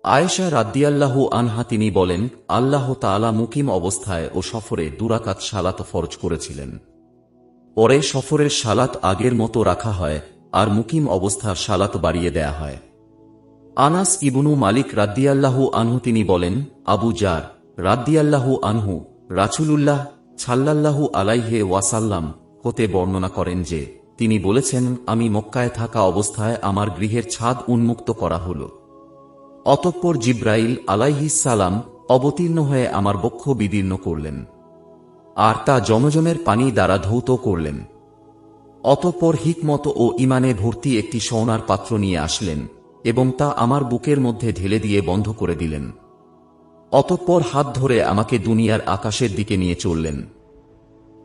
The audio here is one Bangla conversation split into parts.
আয়েশা রাদিয়াল্লাহু আনহা তিনি বলেন, আল্লাহ তাআলা মুকিম অবস্থায় ও সফরে দুরাকাত সালাত ফরজ করেছিলেন। পরে সফরের সালাত আগের মতো রাখা হয় আর মুকিম অবস্থার সালাত বাড়িয়ে দেয়া হয়। আনাস ইবনু মালিক রাদিয়াল্লাহু আনহু তিনি বলেন, আবু জার রাদিয়াল্লাহু আনহু রাসূলুল্লাহ সাল্লাল্লাহু আলাইহি ওয়াসাল্লাম হতে বর্ণনা করেন যে তিনি বলেছেন, আমি মক্কায় থাকা অবস্থায় আমার গৃহের ছাদ উন্মুক্ত করা হল। অতঃপর জিব্রাইল আলাইহিস সালাম অবতীর্ণ হয়ে আমার বক্ষ বিদীর্ণ করলেন আর তা জমজমের পানি দ্বারা ধৌত করলেন। অতঃপর হিকমত ও ঈমানে ভর্তি একটি সোনার পাত্র নিয়ে আসলেন এবং তা আমার বুকের মধ্যে ঢেলে দিয়ে বন্ধ করে দিলেন। অতঃপর হাত ধরে আমাকে দুনিয়ার আকাশের দিকে নিয়ে চললেন।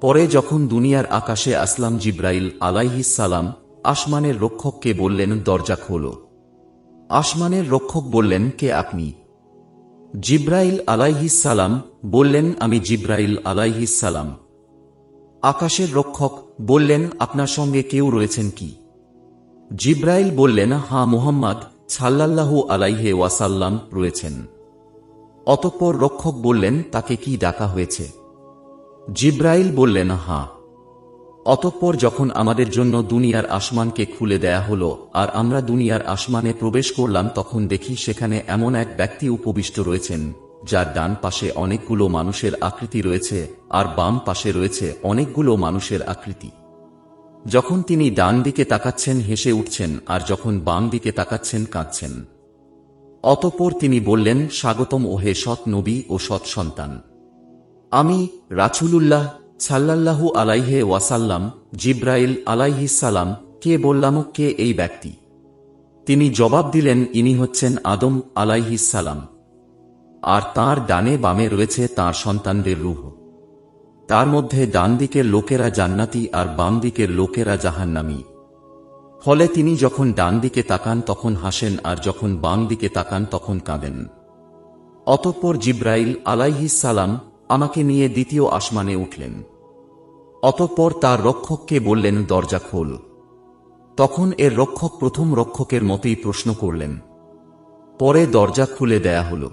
পরে যখন দুনিয়ার আকাশে আসলাম, জিব্রাইল আলাইহিস সালাম আসমানের রক্ষককে বললেন, দরজা খোলো। আসমানের রক্ষক বললেন, কে আপনি? জিব্রাইল আলাইহিস সালাম বললেন, আমি জিব্রাইল আলাইহিস সালাম। আকাশের রক্ষক বললেন, আপনার সঙ্গে কেউ রয়েছেন কি? জিব্রাইল বললেন, হ্যাঁ, মুহাম্মদ সাল্লাল্লাহু আলাইহি ওয়াসাল্লাম রয়েছেন। অতঃপর রক্ষক বললেন, তাকে কি ডাকা হয়েছে? জিব্রাইল বললেন, হ্যাঁ। অতঃপর যখন আমাদের জন্য দুনিয়ার আসমানকে খুলে দেয়া হল আর আমরা দুনিয়ার আসমানে প্রবেশ করলাম, তখন দেখি সেখানে এমন এক ব্যক্তি উপবিষ্ট রয়েছেন যার ডান পাশে অনেকগুলো মানুষের আকৃতি রয়েছে আর বাম পাশে রয়েছে অনেকগুলো মানুষের আকৃতি। যখন তিনি ডান দিকে তাকাচ্ছেন হেসে উঠছেন আর যখন বাম দিকে তাকাচ্ছেন কাঁদছেন। অতঃপর তিনি বললেন, স্বাগতম ওহে সৎ নবী ও সৎ সন্তান। আমি রাসূলুল্লাহ সাল্লাল্লাহু আলাইহি ওয়াসাল্লাম। জিব্রাইল আলাইহিস সালাম কে বললাম, কে এই ব্যক্তি? তিনি জবাব দিলেন, ইনি হচ্ছেন আদম আলাইহিস সালাম আর তাঁর ডানে বামে রয়েছে তাঁর সন্তানদের রূহ। তার মধ্যে ডান দিকের লোকেরা জান্নাতি আর বাম দিকের লোকেরা জাহান্নামী। ফলে তিনি যখন ডান দিকে তাকান তখন হাসেন আর যখন বাম দিকে তাকান তখন কাঁদেন। অতঃপর জিব্রাইল আলাইহিস সালাম আমাকে নিয়ে দ্বিতীয় আসমানে উঠলেন। অতঃপর তার রক্ষককে বললেন, দরজা খোল। তখন এর রক্ষক প্রথম রক্ষকের মতোই প্রশ্ন করলেন। পরে দরজা খুলে দেয়া হল।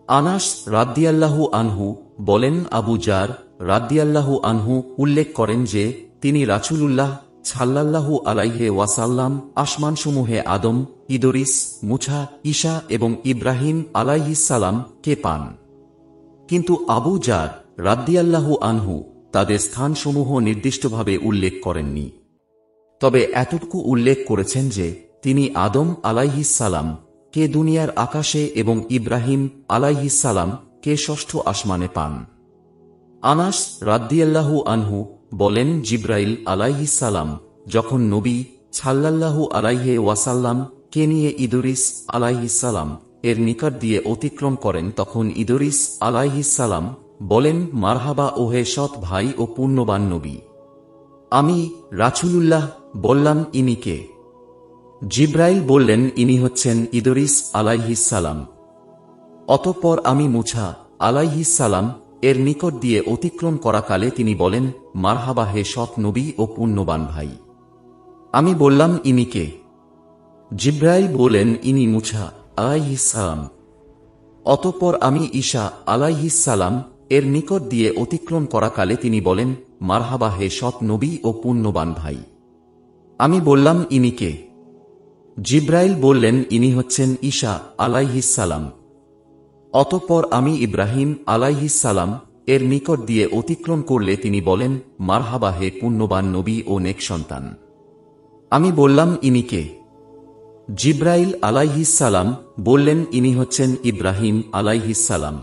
আনাস রাদিয়াল্লাহু আনহু বলেন, আবু জার রাদিয়াল্লাহু আনহু উল্লেখ করেন যে তিনি রাসূলুল্লাহ সাল্লাল্লাহু আলাইহি ওয়াসাল্লাম আসমানসমূহে আদম, ইদরিস, মুছা, ঈসা এবং ইব্রাহিম আলাইহিস সালাম কে পান। কিন্তু আবু জার রাদিয়াল্লাহু আনহু তাদের স্থানসমূহ নির্দিষ্টভাবে উল্লেখ করেননি। তবে এতটুকু উল্লেখ করেছেন যে তিনি আদম আলাইহিস সালাম কে দুনিয়ার আকাশে এবং ইব্রাহিম আলাইহিস সালাম কে ষষ্ঠ আসমানে পান। আনাস রাদিয়াল্লাহু আনহু বলেন, জিব্রাইল আলাইহিস সালাম যখন নবী সাল্লাল্লাহু আলাইহি ওয়াসাল্লাম কে নিয়ে ইদরিস আলাইহিস সালাম এর নিকট দিয়ে অতিক্রম করেন, তখন ইদরিস আলাইহিস সালাম বলেন, মারহাবা ওহে সৎ ভাই ও পুণ্যবান নবী। আমি রাসূলুল্লাহ বললাম, ইনি কে? জিব্রাইল বললেন, ইনি হচ্ছেন ইদরিস আলাইহিস সালাম। অতঃপর আমি মুছা আলাইহিস সালাম এর নিকট দিয়ে অতিক্রম করাকালে তিনি বলেন, মারহাবা হে সৎ নবী ও পুণ্যবান ভাই। আমি বললাম, ইনি কে? জিব্রাইল বলেন, ইনি মুছা আলাইহিস সালাম। অতঃপর আমি ঈসা আলাইহিস সালাম এর নিকট দিয়ে অতিক্রম করাকালে তিনি বলেন, মারহাবা হে সৎ নবী ও পুণ্যবান ভাই। আমি বললাম, ইনি কে? জিব্রাইল বললেন, ইনি হচ্ছেন ঈসা আলাইহিস সালাম। অতঃপর আমি ইব্রাহিম আলাইহিস সালাম এর নিকট দিয়ে অতিক্রম করলে তিনি বলেন, মারহাবা হে পুণ্যবান নবী ও নেক সন্তান। আমি বললাম, ইনি কে? জিব্রাইল আলাইহিস সালাম বললেন, ইনি হচ্ছেন ইব্রাহিম আলাইহিস সালাম।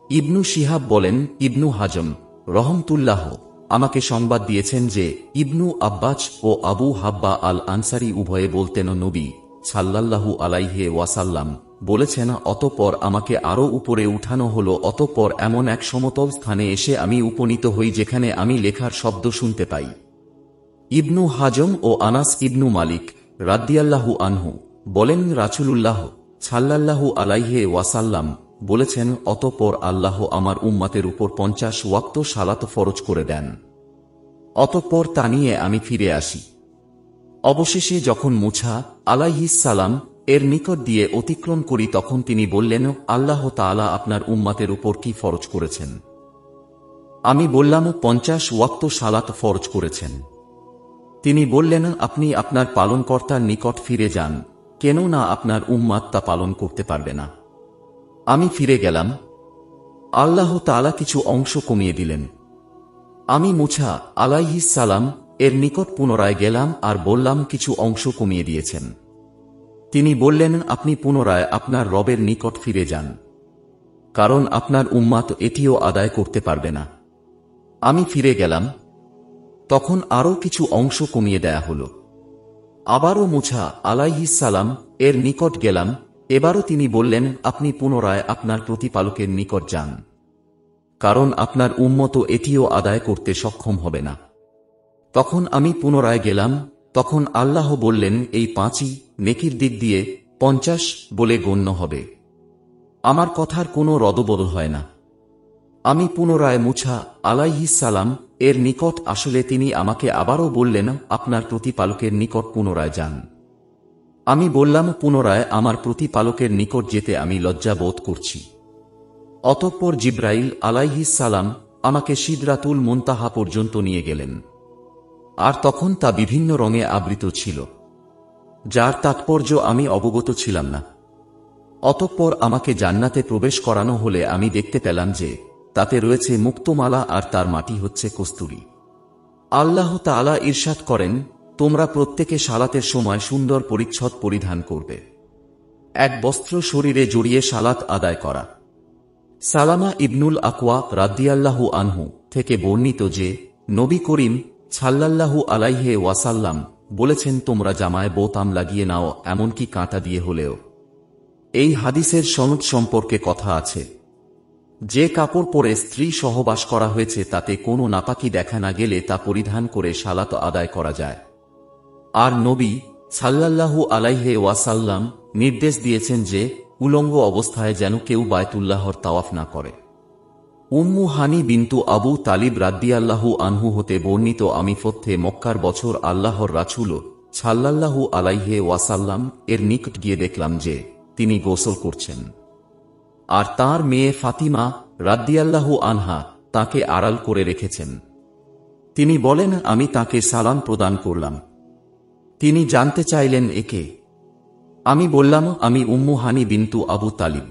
ইবনু শিহাব বলেন, ইবনু হাজম রহমতুল্লাহ আমাকে সংবাদ দিয়েছেন যে ইবনু আব্বাস ও আবু হাব্বা আল আনসারী উভয়ে বলতেন, নবী সাল্লাল্লাহু আলাইহি ওয়াসাল্লাম বলেছেন, অতঃপর আমাকে আরো উপরে উঠানো হল। অতঃপর এমন এক সমতল স্থানে এসে আমি উপনীত হই যেখানে আমি লেখার শব্দ শুনতে পাই। ইবনু হাজম ও আনাস ইবনু মালিক রাদিয়াল্লাহু আনহু বলেন, রাসূলুল্লাহ সাল্লাল্লাহু আলাইহি ওয়াসাল্লাম বলেছেন, অতঃপর আল্লাহ আমার উম্মতের উপর 50 ওয়াক্ত সালাত ফরজ করে দেন। অতঃপর তা নিয়ে আমি ফিরে আসি। অবশেষে যখন মুছা আলাইহিস সালাম এর নিকট দিয়ে অতিক্রম করি তখন তিনি বললেন, আল্লাহ তাআলা আপনার উম্মতের উপর কি ফরজ করেছেন? আমি বললাম, 50 ওয়াক্ত সালাত ফরজ করেছেন। তিনি বললেন, আপনি আপনার পালনকর্তার নিকট ফিরে যান, কেননা আপনার উম্মত তা পালন করতে পারবে না। আমি ফিরে গেলাম। আল্লাহ তাআলা কিছু অংশ কমিয়ে দিলেন। আমি মুসা আলাইহিস সালাম এর নিকট পুনরায় গেলাম আর বললাম, কিছু অংশ কমিয়ে দিয়েছেন। তিনি বললেন, আপনি পুনরায় আপনার রবের নিকট ফিরে যান, কারণ আপনার উম্মত এটিও আদায় করতে পারবে না। আমি ফিরে গেলাম। তখন আরও কিছু অংশ কমিয়ে দেয়া হল। আবারও মুসা আলাইহিস সালাম এর নিকট গেলাম। এবারও তিনি বললেন, আপনি পুনরায় আপনার প্রতিপালকের নিকট যান, কারণ আপনার উম্মত এটিও আদায় করতে সক্ষম হবে না। তখন আমি পুনরায় গেলাম। তখন আল্লাহ বললেন, এই 5ই নেকির দিক দিয়ে 50 বলে গণ্য হবে। আমার কথার কোনো রদবদল হয় না। আমি পুনরায় মুসা আলাইহিস সালাম এর নিকট আসলে তিনি আমাকে আবারও বললেন, আপনার প্রতিপালকের নিকট পুনরায় যান। আমি বললাম, পুনরায় আমার প্রতিপালকের নিকট যেতে আমি লজ্জা বোধ করছি। অতঃপর জিব্রাইল আলাইহিস সালাম আমাকে সিদরাতুল মুনতাহা পর্যন্ত নিয়ে গেলেন, আর তখন তা বিভিন্ন রঙে আবৃত ছিল, যার তাৎপর্য আমি অবগত ছিলাম না। অতঃপর আমাকে জান্নাতে প্রবেশ করানো হলে আমি দেখতে পেলাম যে তাতে রয়েছে মুক্তমালা আর তার মাটি হচ্ছে কস্তুরী। আল্লাহ তাআলা ইরশাদ করেন, তোমরা প্রত্যেকে সালাতের সময় সুন্দর পরিচ্ছদ পরিধান করবে। এক বস্ত্র শরীরে জড়িয়ে সালাত আদায় করা। সালামা ইবনুল আকওয়া রাদিয়াল্লাহু আনহু থেকে বর্ণিত যে নবী করিম সাল্লাল্লাহু আলাইহি ওয়াসাল্লাম বলেছেন, তোমরা জামায় বোতাম লাগিয়ে নাও, এমনকি কাঁটা দিয়ে হলেও। এই হাদিসের সনদ সম্পর্কে কথা আছে। যে কাপড় পরে স্ত্রী সহবাস করা হয়েছে তাতে কোনো নাপাকি দেখা না গেলে তা পরিধান করে সালাত আদায় করা যায়। আর নবী সাল্লাল্লাহু আলাইহি ওয়াসাল্লাম নির্দেশ দিয়েছেন যে উলঙ্গ অবস্থায় যেন কেউ বায়তুল্লাহর তাওয়াফ না করে। উম্মু হানি বিনতু আবু তালিব রাদিয়াল্লাহু আনহু হতে বর্ণিত, আমি ফথে মক্কার বছর আল্লাহর রাসূল সাল্লাল্লাহু আলাইহি ওয়াসাল্লাম এর নিকট গিয়ে দেখলাম যে তিনি গোসল করছেন, আর তার মেয়ে ফাতিমা রাদিয়াল্লাহু আনহা তাকে আড়াল করে রেখেছেন। তিনি বলেন, আমি তাকে সালাম প্রদান করলাম। তিনি জানতে চাইলেন, একে? আমি বললাম, আমি উম্মু হানি বিনতু আবু তালিব।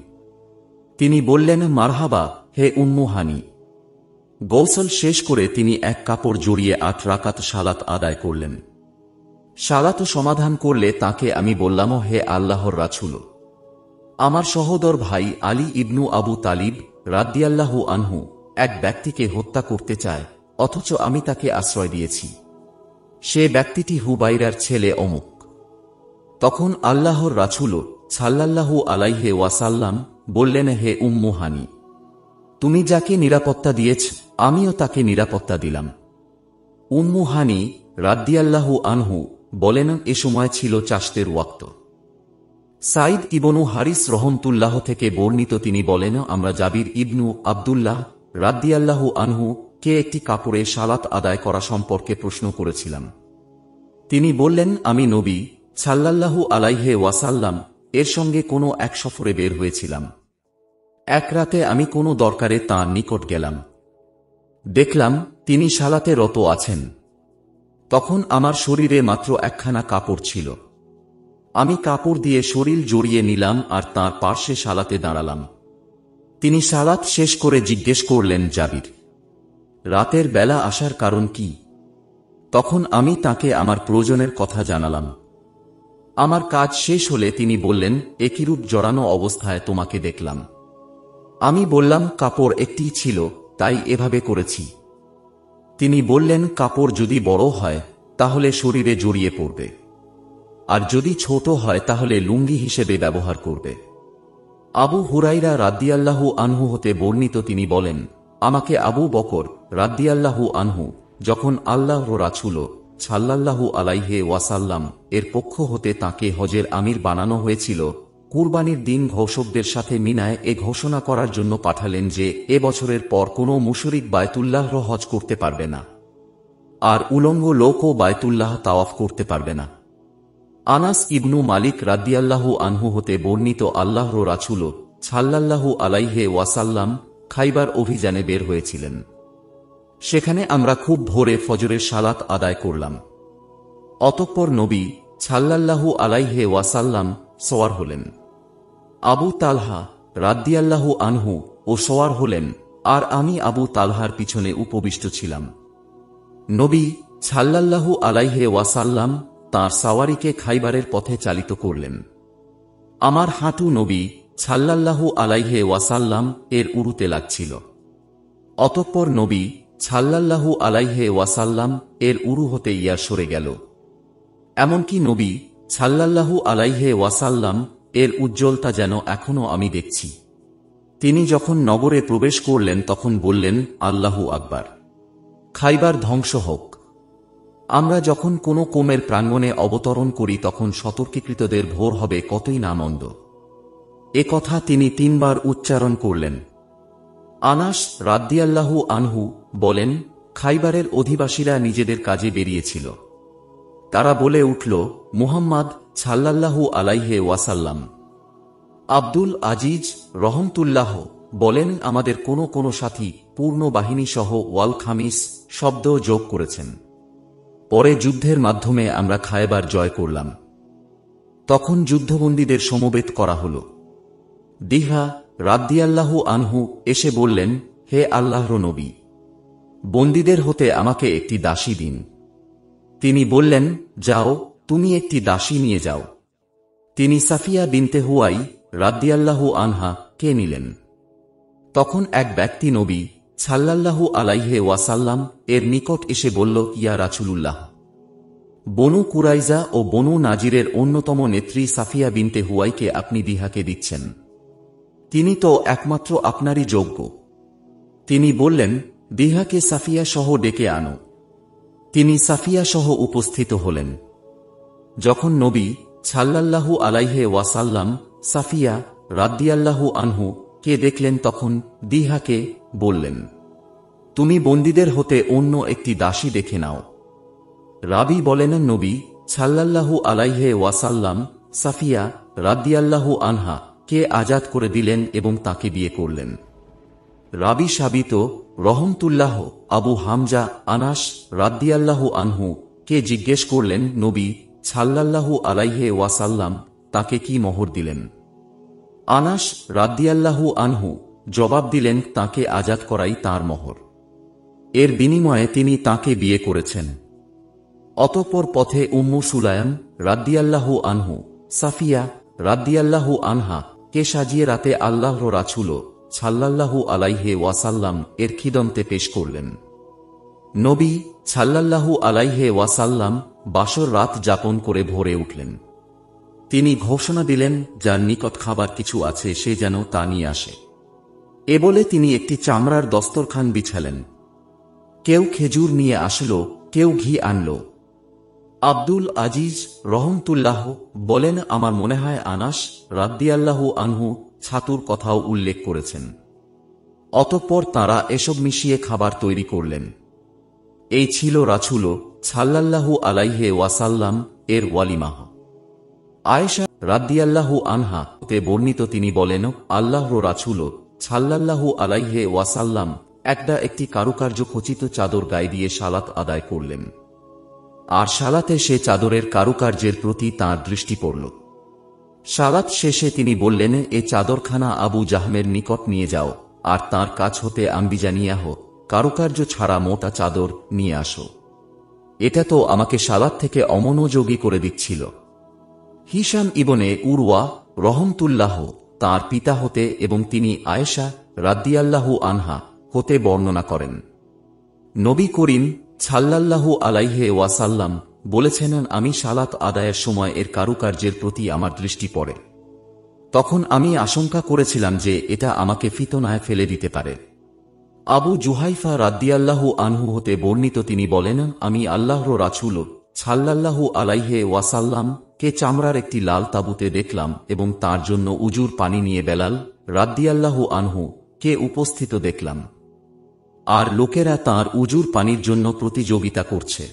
তিনি বললেন, মারহাবা হে উম্মু হানি। গোসল শেষ করে তিনি এক কাপড় জড়িয়ে 8 রাকাত সালাত আদায় করলেন। সালাত সমাধান করলে তাকে আমি বললাম, হে আল্লাহর রাসূল, আমার সহোদর ভাই আলী ইবনু আবু তালিব রাদিয়াল্লাহু আনহু এক ব্যক্তিকে হত্যা করতে চায়, অথচ আমি তাকে আশ্রয় দিয়েছি। সে ব্যক্তিটি হুবাইরার ছেলে অমুক। তখন আল্লাহর রাসূল সাল্লাল্লাহু আলাইহি ওয়াসাল্লাম বললেন, হে উম্মু হানি, তুমি যাকে নিরাপত্তা দিয়েছ আমিও তাকে নিরাপত্তা দিলাম। উম্মু হানি রাদিয়াল্লাহু আনহু বলেন, এ সময় ছিল চাশতের ওয়াক্ত। সাইদ ইবনু হারিস রহমতুল্লাহ থেকে বর্ণিত, তিনি বলেন, আমরা জাবির ইবনু আব্দুল্লাহ রাদিয়াল্লাহু আনহু কে একটি কাপড়ে সালাত আদায় করা সম্পর্কে প্রশ্ন করেছিলাম। তিনি বললেন, আমি নবী সাল্লাল্লাহু আলাইহি ওয়াসাল্লাম এর সঙ্গে কোনো এক সফরে বের হয়েছিলাম। এক রাতে আমি কোনো দরকারে তাঁর নিকট গেলাম। দেখলাম তিনি সালাতে রত আছেন। তখন আমার শরীরে মাত্র একখানা কাপড় ছিল। আমি কাপড় দিয়ে শরীর জড়িয়ে নিলাম আর তাঁর পার্শ্বে সালাতে দাঁড়ালাম। তিনি সালাত শেষ করে জিজ্ঞেস করলেন, জাবির, রাতের বেলা আসার কারণ কি? তখন আমি তাকে আমার প্রয়োজনের কথা জানালাম। আমার কাজ শেষ হলে তিনি বললেন, একইরূপ জড়ানো অবস্থায় তোমাকে দেখলাম। আমি বললাম, কাপড় একটিই ছিল, তাই এভাবে করেছি। তিনি বললেন, কাপড় যদি বড় হয় তাহলে শরীরে জড়িয়ে পড়বে, আর যদি ছোট হয় তাহলে লুঙ্গি হিসেবে ব্যবহার করবে। আবু হুরাইরা রাদিয়াল্লাহু আনহু হতে বর্ণিত, তিনি বলেন, আমাকে আবু বকর রাদিয়াল্লাহু আনহু যখন আল্লাহর রাসূল সাল্লাল্লাহু আলাইহি ওয়াসাল্লাম এর পক্ষ হতে তাকে হজের আমির বানানো হয়েছিল, কুরবানির দিন ঘোষকদের সাথে মিনায় এ ঘোষণা করার জন্য পাঠালেন যে এ বছরের পর কোনো মুশরিক বায়তুল্লাহর হজ করতে পারবে না, আর উলঙ্গ লোকও বায়তুল্লাহ তাওয়াফ করতে পারবে না। আনাস ইবনু মালিক রাদিয়াল্লাহু আনহু হতে বর্ণিত, আল্লাহর রাসূল সাল্লাল্লাহু আলাইহি ওয়াসাল্লাম খাইবার অভিযানে বের হয়েছিলেন। সেখানে আমরা খুব ভোরে ফজরের সালাত আদায় করলাম। অতঃপর নবী সাল্লাল্লাহু আলাইহি ওয়াসাল্লাম সওয়ার হলেন। আবু তালহা রাদিয়াল্লাহু আনহু ও সওয়ার হলেন, আর আমি আবু তালহার পিছনে উপবিষ্ট ছিলাম। নবী সাল্লাল্লাহু আলাইহি ওয়াসাল্লাম তাঁর সাওয়ারিকে খাইবারের পথে চালিত করলেন। আমার হাঁটু নবী সাল্লাল্লাহু আলাইহি ওয়াসাল্লাম এর উরুতে লাগছিল। অতঃপর নবী সাল্লাল্লাহু আলাইহি ওয়াসাল্লাম এর উরু হতে ইয়া সরে গেল। এমনকি নবী সাল্লাল্লাহু আলাইহি ওয়াসাল্লাম এর উজ্জ্বলতা যেন এখনো আমি দেখছি। তিনি যখন নগরে প্রবেশ করলেন তখন বললেন, আল্লাহু আকবার, খাইবার ধ্বংস হোক। আমরা যখন কোনো কৌমের প্রাঙ্গণে অবতরণ করি তখন সতর্কীকৃতদের ভোর হবে কতই না মন্দ। এ কথা তিনি 3 বার উচ্চারণ করলেন। আনাস রাদিয়াল্লাহু আনহু বলেন, খাইবারের অধিবাসীরা নিজেদের কাজে বেরিয়েছিল। তারা বলে উঠল, মুহাম্মদ সাল্লাল্লাহু আলাইহি ওয়াসাল্লাম। আব্দুল আজিজ রহমতুল্লাহ বলেন, আমাদের কোনো সাথী পূর্ণ বাহিনী সহ ওয়াল খামিস শব্দ যোগ করেছেন। পরে যুদ্ধের মাধ্যমে আমরা খায়বার জয় করলাম। তখন যুদ্ধবন্দীদের সমবেত করা হল। দিহা রাদিয়াল্লাহু আনহু এসে বললেন, হে আল্লাহর নবী, বন্দীদের হতে আমাকে একটি দাসী দিন। তিনি বললেন, যাও, তুমি একটি দাসী নিয়ে যাও। তিনি সাফিয়া বিনতে হুয়াই রাদিয়াল্লাহু আনহা কে নিলেন। তখন এক ব্যক্তি নবী সাল্লাল্লাহু আলাইহি ওয়াসাল্লাম এর নিকট এসে বলল, ইয়া রাসূলুল্লাহ, বনু কুরাইজা ও বনু নাজিরের অন্যতম নেত্রী সাফিয়া বিনতে হুয়াইকে আপনি দিহাকে দিচ্ছেন। তিনি তো একমাত্র আপনারই যোগ্য। তিনি বললেন, দিহাকে সাফিয়া সহ ডেকে আনো। তিনি সাফিয়া সহ উপস্থিত হলেন। যখন নবী সাল্লাল্লাহু আলাইহি ওয়াসাল্লাম সাফিয়া রাদিয়াল্লাহু আনহু কে দেখলেন তখন দিহাকে বললেন, তুমি বন্দীদের হতে অন্য একটি দাসী দেখে নাও। রাবি বলেন, নবী সাল্লাল্লাহু আলাইহি ওয়াসাল্লাম সাফিয়া রাদিয়াল্লাহু আনহা কে আজাদ করে দিলেন এবং তাকে বিয়ে করলেন। রাবি সাবিত রহমতুল্লাহ আবু হামজা আনাস রাদিয়াল্লাহু আনহু কে জিজ্ঞেস করলেন, নবী সাল্লাল্লাহু আলাইহি ওয়াসাল্লাম তাকে কি মোহর দিলেন? আনাস রাদিয়াল্লাহু আনহু জবাব দিলেন, তাকে আজাদ করাই তার মোহর। এর বিনিময়ে তিনি তাকে বিয়ে করেছেন। অতঃপর পথে উম্মু সুলায়ম রাদিয়াল্লাহু আনহু সাফিয়া রাদিয়াল্লাহু আনহা কে সাজিয়ে রাতে আল্লাহর রাসূল সাল্লাল্লাহু আলাইহি ওয়াসাল্লাম এর খিদমতে পেশ করলেন। নবী সাল্লাল্লাহু আলাইহি ওয়াসাল্লাম বাসর রাত যাপন করে ভোরে উঠলেন। তিনি ঘোষণা দিলেন, যার নিকট খাবার কিছু আছে সে যেন তা নিয়ে আসে। এ বলে তিনি একটি চামড়ার দস্তরখান বিছালেন। কেউ খেজুর নিয়ে আসলো, কেউ ঘি আনল। আব্দুল আজিজ রহমতুল্লাহ বলেন, আমার মনে হয় আনাস রাদিয়াল্লাহু আনহু ছাতুর কথাও উল্লেখ করেছেন। অতঃপর তারা এসব মিশিয়ে খাবার তৈরি করলেন। এই ছিল রাসূল সাল্লাল্লাহু আলাইহি ওয়াসাল্লাম এর ওয়ালিমাহ। আয়েশা রাদিয়াল্লাহু আনহা তে বর্ণিত, তিনি বলেন, আল্লাহর রাসূল সাল্লাল্লাহু আলাইহি ওয়াসাল্লাম একটি কারুকার্য খচিত চাদর গায়ে দিয়ে সালাত আদায় করলেন। আর সালাতে সে চাদরের কারুকার্যের প্রতি তাঁর দৃষ্টি পড়ল। সালাত শেষে তিনি বললেন, এ চাদরখানা আবু জাহমের নিকট নিয়ে যাও, আর তাঁর কাছ হতে আম্বিজানিয়াহ কারুকার্য ছাড়া মোটা চাদর নিয়ে আসো। এটা তো আমাকে সালাত থেকে অমনোযোগী করে দিচ্ছিল। হিশাম ইবনে উরওয়া রহমতুল্লাহ তাঁর পিতা হতে এবং তিনি আয়েশা রাদিয়াল্লাহু আনহা হতে বর্ণনা করেন, নবী করিম সাল্লাল্লাহু আলাইহি ওয়াসাল্লাম বলেছেন, আমি সালাত আদায়ের সময় এর কারুকার্যের প্রতি আমার দৃষ্টি পড়ে। তখন আমি আশঙ্কা করেছিলাম যে এটা আমাকে ফিতনায় ফেলে দিতে পারে। আবু জুহাইফা রাদিয়াল্লাহু আনহু হতে বর্ণিত, তিনি বলেন, আমি আল্লাহর রাসূল সাল্লাল্লাহু আলাইহি ওয়াসাল্লাম কে চামড়ার একটি লাল তাঁবুতে দেখলাম এবং তার জন্য উজুর পানি নিয়ে বেলাল রাদিয়াল্লাহু আনহু কে উপস্থিত দেখলাম। আর লোকেরা তাঁর উজুর পানির জন্য প্রতিযোগিতা করছে।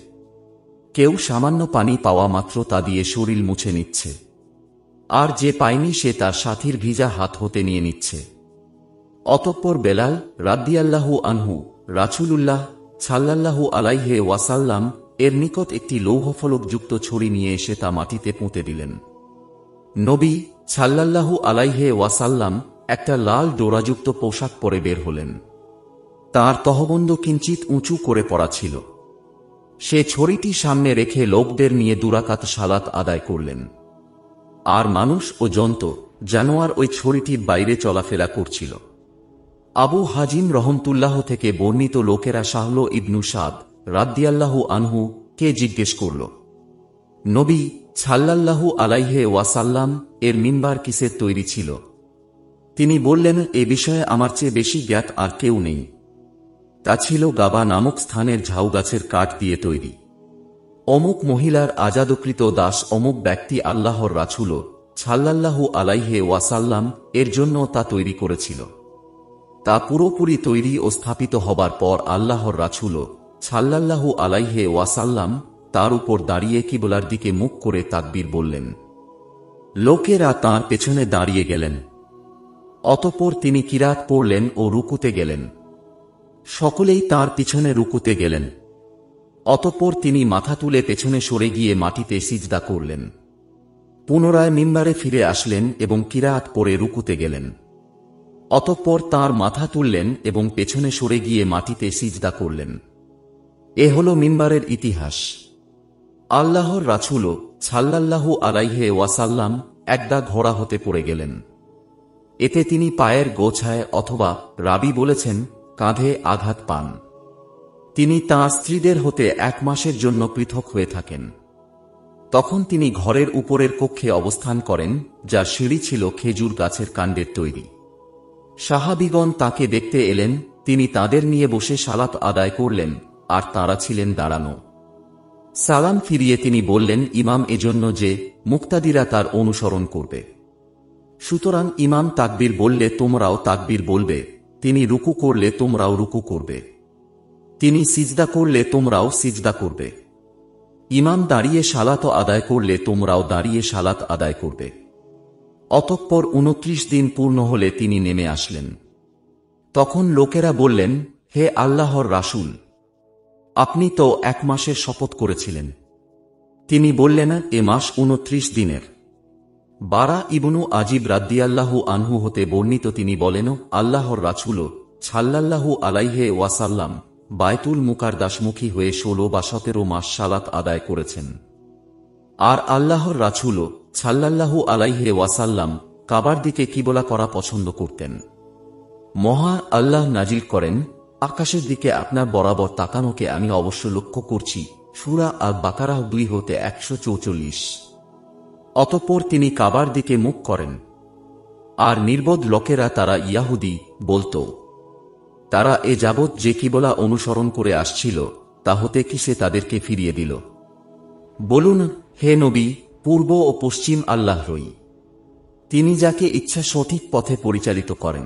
কেউ সামান্য পানি পাওয়া মাত্র তা দিয়ে শরীর মুছে নিচ্ছে, আর যে পায়নি সে তার সাথীর ভিজা হাত হতে নিয়ে নিচ্ছে। অতঃপর বেলাল রাদিয়াল্লাহু আনহু রাসূলুল্লাহ সাল্লাল্লাহু আলাইহি ওয়াসাল্লাম এর নিকট একটি লৌহফলকযুক্ত ছড়ি নিয়ে এসে তা মাটিতে পুঁতে দিলেন। নবী সাল্লাল্লাহু আলাইহি ওয়াসাল্লাম একটা লাল ডোরাযুক্ত পোশাক পরে বের হলেন। তার তহবন্দ কিঞ্চিত উঁচু করে পড়া ছিল। সে ছড়িটি সামনে রেখে লোকদের নিয়ে দুরাকাত সালাত আদায় করলেন। আর মানুষ ও জন্তু জানোয়ার ওই ছড়িটির বাইরে চলাফেরা করছিল। আবু হাজিম রহমতুল্লাহ থেকে বর্ণিত লোকেরা সাহল ইবনু সাদ রাদিয়াল্লাহু আনহু কে জিজ্ঞেস করল, নবী সাল্লাল্লাহু আলাইহি ওয়াসাল্লাম এর মিম্বার কিসের তৈরি ছিল? তিনি বললেন, এ বিষয়ে আমার চেয়ে বেশি জ্ঞাত আর কেউ নেই। তা ছিল গাবা নামক স্থানের ঝাউ গাছের কাঠ দিয়ে তৈরি। অমুক মহিলার আজাদকৃত দাস অমুক ব্যক্তি আল্লাহর রাসূল সাল্লাল্লাহু আলাইহি ওয়াসাল্লাম এর জন্য তা তৈরি করেছিল। তা পুরোপুরি তৈরি ও স্থাপিত হবার পর আল্লাহর রাসূল সাল্লাল্লাহু আলাইহি ওয়াসাল্লাম তার উপর দাঁড়িয়ে কিবলার দিকে মুখ করে তাকবীর বললেন। লোকেরা তাঁর পেছনে দাঁড়িয়ে গেলেন। অতঃপর তিনি কিরাত পড়লেন ও রুকুতে গেলেন। সকলেই তাঁর পিছনে রুকুতে গেলেন। অতঃপর তিনি মাথা তুলে পেছনে সরে গিয়ে মাটিতে সিজদা করলেন। পুনরায় মিম্বারে ফিরে আসলেন এবং কিরাত পড়ে রুকুতে গেলেন। অতঃপর তাঁর মাথা তুললেন এবং পেছনে সরে গিয়ে মাটিতে সিজদা করলেন। এ হল মিম্বারের ইতিহাস। আল্লাহর রাসূল সাল্লাল্লাহু আলাইহি ওয়াসাল্লাম একদা ঘোড়া হতে পড়ে গেলেন। এতে তিনি পায়ের গোছায় অথবা রাবি বলেছেন কাঁধে আঘাত পান। তিনি তাঁর স্ত্রীদের হতে 1 মাসের জন্য পৃথক হয়ে থাকেন। তখন তিনি ঘরের উপরের কক্ষে অবস্থান করেন, যার সিঁড়ি ছিল খেজুর গাছের কাণ্ডের তৈরি। সাহাবীগণ তাকে দেখতে এলেন। তিনি তাদের নিয়ে বসে সালাত আদায় করলেন, আর তাঁরা ছিলেন দাঁড়ানো। সালাম ফিরিয়ে তিনি বললেন, ইমাম এজন্য যে মুক্তাদিরা তার অনুসরণ করবে। সুতরাং ইমাম তাকবীর বললে তোমরাও তাকবীর বলবে, তিনি রুকু করলে তোমরাও রুকু করবে, তিনি সিজদা করলে তোমরাও সিজদা করবে। ইমাম দাঁড়িয়ে সালাত আদায় করলে তোমরাও দাঁড়িয়ে সালাত আদায় করবে। অতঃপর 29 দিন পূর্ণ হলে তিনি নেমে আসলেন। তখন লোকেরা বললেন, হে আল্লাহর রাসূল, আপনি তো 1 মাসের শপথ করেছিলেন। তিনি বললেন, এ মাস 29 দিনের। বারা ইবনু আজিব রাদিয়াল্লাহু আনহু হতে বর্ণিত তিনি বলেন, আল্লাহর রাসূল সাল্লাল্লাহু আলাইহি ওয়াসাল্লাম বায়তুল মুকারদাসমুখী হয়ে 16 বা 17 মাস সালাত আদায় করেছেন। আর আল্লাহর রাসূল সাল্লাল্লাহু আলাইহি ওয়াসাল্লাম কাবার দিকে কিবলা করা পছন্দ করতেন। মহা আল্লাহ নাজিল করেন, আকাশের দিকে আপনার বরাবর তাকানোকে আমি অবশ্য লক্ষ্য করছি। সূরা আল বাকারাহ 2 হতে 144। অতঃপর তিনি কাবার দিকে মুখ করেন। আর নির্বোধ লোকেরা, তারা ইয়াহুদী, বলত, তারা এ যাবৎ যে কিবলা অনুসরণ করে আসছিল তা হতে কি সে তাদেরকে ফিরিয়ে দিল? বলুন, হে নবী, পূর্ব ও পশ্চিম আল্লাহরই, তিনি যাকে ইচ্ছা সঠিক পথে পরিচালিত করেন।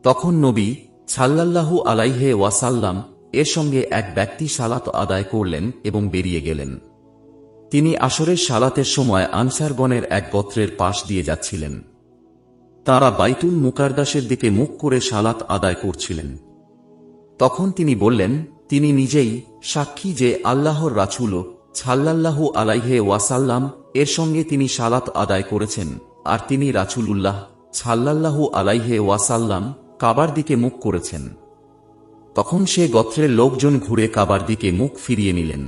তখন নবী সাল্লাল্লাহু আলাইহি ওয়াসাল্লাম এর সঙ্গে এক ব্যক্তি সালাত আদায় করলেন এবং বেরিয়ে গেলেন। তিনি আসরের সালাতের সময় আনসারগণের এক গোত্রের পাশ দিয়ে যাচ্ছিলেন। তাঁরা বাইতুল মুকারদাসের দিকে মুখ করে সালাত আদায় করছিলেন। তখন তিনি বললেন, তিনি নিজেই সাক্ষী যে আল্লাহর রাসূল সাল্লাল্লাহু আলাইহি ওয়াসাল্লাম এর সঙ্গে তিনি সালাত আদায় করেছেন, আর তিনি রাসূলুল্লাহ সাল্লাল্লাহু আলাইহি ওয়াসাল্লাম কাবার দিকে মুখ করেছেন। তখন সে গোত্রের লোকজন ঘুরে কাবার দিকে মুখ ফিরিয়ে নিলেন।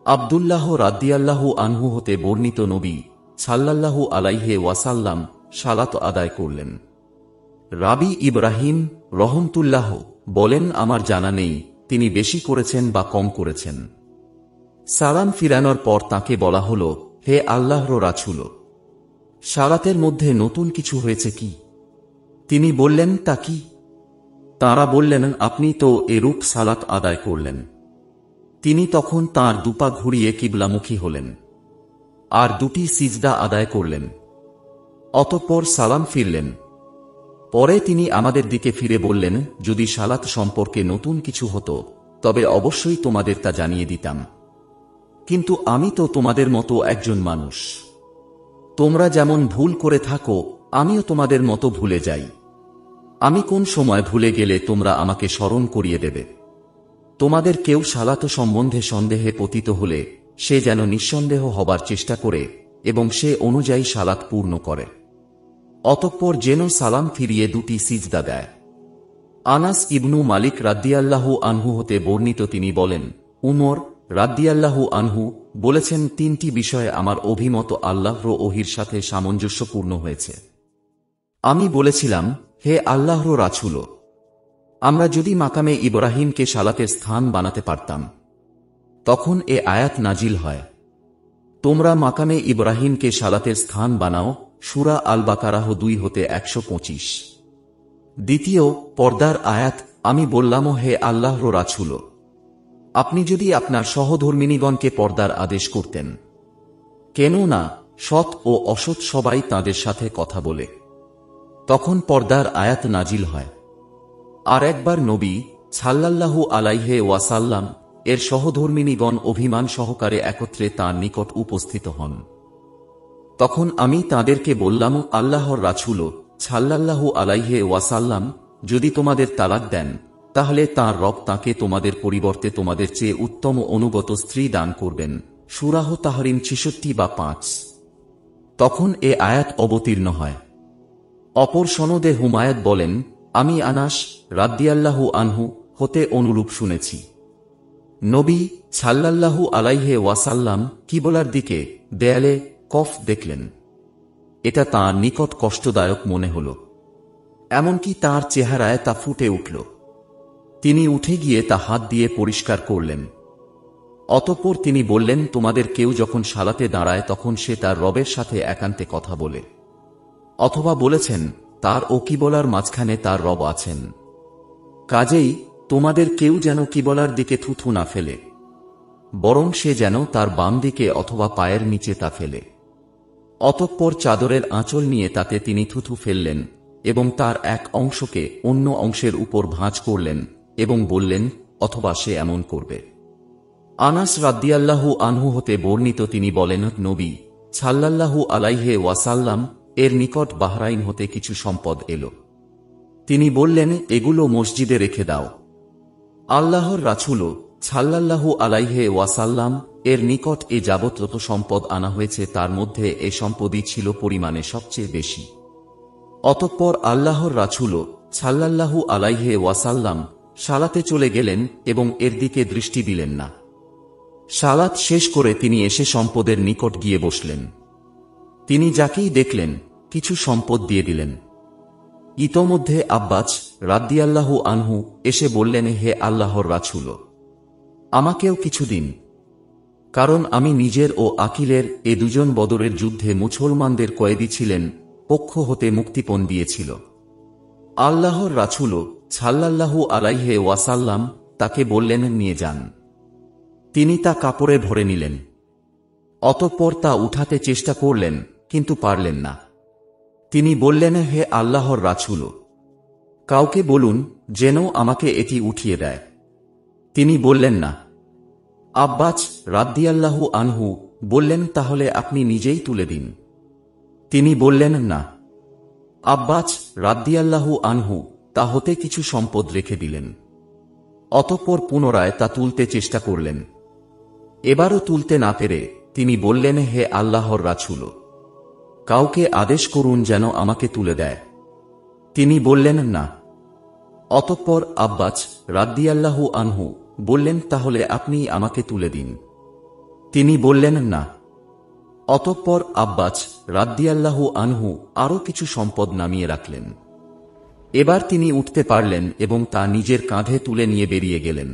আব্দুল্লাহ রাদিয়াল্লাহু আনহু হতে বর্ণিত নবী সাল্লাল্লাহু আলাইহি ওয়াসাল্লাম সালাত আদায় করলেন। রাবি ইব্রাহিম রহমতুল্লাহ বলেন, আমার জানা নেই তিনি বেশি করেছেন বা কম করেছেন। সালাম ফিরানোর পর তাকে বলা হল, হে আল্লাহর রাসূল, সালাতের মধ্যে নতুন কিছু হয়েছে কি? তিনি বললেন, তা কি? তাঁরা বললেন, আপনি তো এরূপ সালাত আদায় করলেন। তিনি তখন তাঁর দুপা ঘুরিয়ে কিবলামুখী হলেন আর 2টি সিজদা আদায় করলেন। অতঃপর সালাম ফিরলেন। পরে তিনি আমাদের দিকে ফিরে বললেন, যদি সালাত সম্পর্কে নতুন কিছু হতো তবে অবশ্যই তোমাদের তা জানিয়ে দিতাম। কিন্তু আমি তো তোমাদের মতো একজন মানুষ। তোমরা যেমন ভুল করে থাকো আমিও তোমাদের মতো ভুলে যাই। আমি কোন সময় ভুলে গেলে তোমরা আমাকে স্মরণ করিয়ে দেবে। তোমাদের কেউ সালাত সম্বন্ধে সন্দেহে পতিত হলে সে যেন নিঃসন্দেহ হবার চেষ্টা করে এবং সে অনুযায়ী সালাত পূর্ণ করে, অতঃপর যেন সালাম ফিরিয়ে দুটি সিজদা দেয়। আনাস ইবনু মালিক রাদ্দিয়াল্লাহু আনহু হতে বর্ণিত, তিনি বলেন, উমর রাদ্দিয়াল্লাহু আনহু বলেছেন, তিনটি বিষয়ে আমার অভিমত আল্লাহর ওহীর সাথে সামঞ্জস্যপূর্ণ হয়েছে। আমি বলেছিলাম, হে আল্লাহর রাসূল, আমরা যদি মাকামে ইব্রাহিমকে সালাতের স্থান বানাতে পারতাম। তখন এ আয়াত নাজিল হয়, তোমরা মাকামে ইব্রাহিমকে সালাতের স্থান বানাও, সূরা আল বাকারাহ 2 হতে 125। দ্বিতীয় পর্দার আয়াত, আমি বললাম, হে আল্লাহর রাসূল, আপনি যদি আপনার সহধর্মিণীগণকে পর্দার আদেশ করতেন, কেননা সৎ ও অসৎ সবাই তাদের সাথে কথা বলে। তখন পর্দার আয়াত নাজিল হয়। আর একবার নবী সাল্লাল্লাহু আলাইহি ওয়াসাল্লাম এর সহধর্মিণীগণ অভিমান সহকারে একত্রে তাঁর নিকট উপস্থিত হন। তখন আমি তাদেরকে বললাম, আল্লাহর রাসূল সাল্লাল্লাহু আলাইহি ওয়াসাল্লাম যদি তোমাদের তালাক দেন, তাহলে তাঁর রব তাঁকে তোমাদের পরিবর্তে তোমাদের চেয়ে উত্তম অনুগত স্ত্রী দান করবেন। সূরা তাহরিম 66 বা 5। তখন এ আয়াত অবতীর্ণ হয়। অপর সনদে হুমায়ত বলেন, আমি আনাস রাদ্দিয়াল্লাহু আনহু হতে অনুরূপ শুনেছি। নবী সাল্লাল্লাহু আলাইহি ওয়াসাল্লাম কিবলার দিকে দেয়ালে কফ দেখলেন। এটা তাঁর নিকট কষ্টদায়ক মনে হল, এমনকি তাঁর চেহারায় তা ফুটে উঠল। তিনি উঠে গিয়ে তা হাত দিয়ে পরিষ্কার করলেন। অতঃপর তিনি বললেন, তোমাদের কেউ যখন সালাতে দাঁড়ায় তখন সে তার রবের সাথে একান্তে কথা বলে, অথবা বলেছেন তার ও কিবলার মাঝখানে তার রব আছেন। কাজেই তোমাদের কেউ যেন কিবলার দিকে থুথু না ফেলে, বরং সে যেন তার বাম দিকে অথবা পায়ের নিচে তা ফেলে। অতঃপর চাদরের আঁচল নিয়ে তাতে তিনি থুথু ফেললেন এবং তার এক অংশকে অন্য অংশের উপর ভাঁজ করলেন এবং বললেন, অথবা সে এমন করবে। আনাস রাদ্দিয়াল্লাহু আনহু হতে বর্ণিত, তিনি বলেন, নবী সাল্লাল্লাহু আলাইহি ওয়াসাল্লাম এর নিকট বাহরাইন হতে কিছু সম্পদ এল। তিনি বললেন, এগুলো মসজিদে রেখে দাও। আল্লাহর রাসূল সাল্লাল্লাহু আলাইহি ওয়াসাল্লাম এর নিকট এ যাবৎ যত সম্পদ আনা হয়েছে তার মধ্যে এ সম্পদই ছিল পরিমাণে সবচেয়ে বেশি। অতঃপর আল্লাহর রাসূল সাল্লাল্লাহু আলাইহি ওয়াসাল্লাম সালাতে চলে গেলেন এবং এর দিকে দৃষ্টি দিলেন না। সালাত শেষ করে তিনি এসে সম্পদের নিকট গিয়ে বসলেন। তিনি যাকেই দেখলেন কিছু সম্পদ দিয়ে দিলেন। ইতোমধ্যে আব্বাস রাদ্দিয়াল্লাহু আনহু এসে বললেন, হে আল্লাহর রাসূল, আমাকেও কিছু দিন, কারণ আমি নিজের ও আকিলের এ দুজন বদরের যুদ্ধে মুসলমানদের কয়েদি ছিলেন, পক্ষ হতে মুক্তিপণ দিয়েছিল। আল্লাহর রাসূল সাল্লাল্লাহু আলাইহি ওয়াসাল্লাম তাকে বললেন, নিয়ে যান। তিনি তা কাপড়ে ভরে নিলেন। অতঃপর তা উঠাতে চেষ্টা করলেন, কিন্তু পারলেন না। তিনি বললেন, হে আল্লাহর রাসূল, কাউকে বলুন যেন আমাকে এটি উঠিয়ে দেয়। তিনি বললেন না। আব্বাস রাদ্দিয়াল্লাহু আনহু বললেন, তাহলে আপনি নিজেই তুলে দিন। তিনি বললেন না। আব্বাস রাদ্দিয়াল্লাহু আনহু তা হতে কিছু সম্পদ রেখে দিলেন। অতঃপর পুনরায় তা তুলতে চেষ্টা করলেন। এবারও তুলতে না পেরে তিনি বললেন, হে আল্লাহর রাসূল, কাউকে আদেশ করুন যেন আমাকে তুলে দেয়। তিনি বললেন না। অতঃপর আব্বাস রাদ্দিয়াল্লাহু আনহু বললেন, তাহলে আপনি আমাকে তুলে দিন। তিনি বললেন না। অতঃপর আব্বাস রাদ্দিয়াল্লাহু আনহু আরও কিছু সম্পদ নামিয়ে রাখলেন। এবার তিনি উঠতে পারলেন এবং তা নিজের কাঁধে তুলে নিয়ে বেরিয়ে গেলেন।